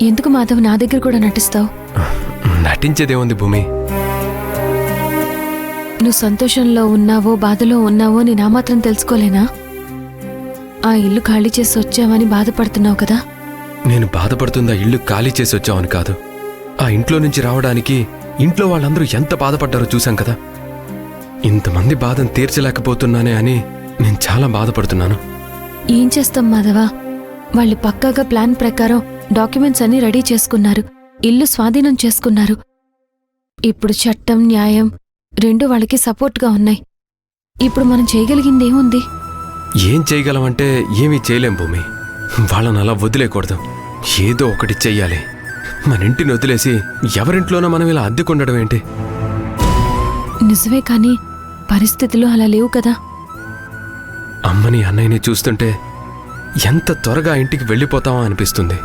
ఎందుకు మాధవ్ నా దగ్గర కూడా నటిస్తావు? నటించేదేముంది భూమి? నువ్వు సంతోషంలో ఉన్నావో బాధలో ఉన్నావో నేను ఆ మాత్రం తెలుసుకోలేనా? ఆ ఇల్లు ఖాళీ చేసి వచ్చావని బాధపడుతున్నావు కదా. నేను బాధపడుతుందా ఇల్లు ఖాళీ చేసి వచ్చావని కాదు. ఆ ఇంట్లో నుంచి రావడానికి ఇంట్లో వాళ్ళందరూ ఎంత బాధపడ్డారో చూశాం కదా. ఇంతమంది బాధను తీర్చలేకపోతున్నానే అని నేను చాలా బాధపడుతున్నాను. ఏం చేస్తాం మాధవ, వాళ్ళు పక్కాగా ప్లాన్ ప్రకారం డాక్యుమెంట్స్ అన్ని రెడీ చేసుకున్నారు, ఇల్లు స్వాధీనం చేసుకున్నారు. ఇప్పుడు చట్టం న్యాయం రెండు వాళ్ళకి సపోర్ట్గా ఉన్నాయి. ఇప్పుడు మనం చేయగలిగిందేముంది? ఏం చేయగలమంటే ఏమీ చేయలేం భూమి. వాళ్ళని అలా వదిలేయకూడదు. ఏదో ఒకటి చెయ్యాలి. మన ఇంటిని వదిలేసి ఎవరింట్లోనో మనం ఇలా అద్దెకుండడం ఏంటి? నిజమే, కానీ పరిస్థితులు అలా లేవు కదా. అమ్మని అన్నయ్యని చూస్తుంటే ఎంత త్వరగా ఇంటికి వెళ్ళిపోతామో అనిపిస్తుంది.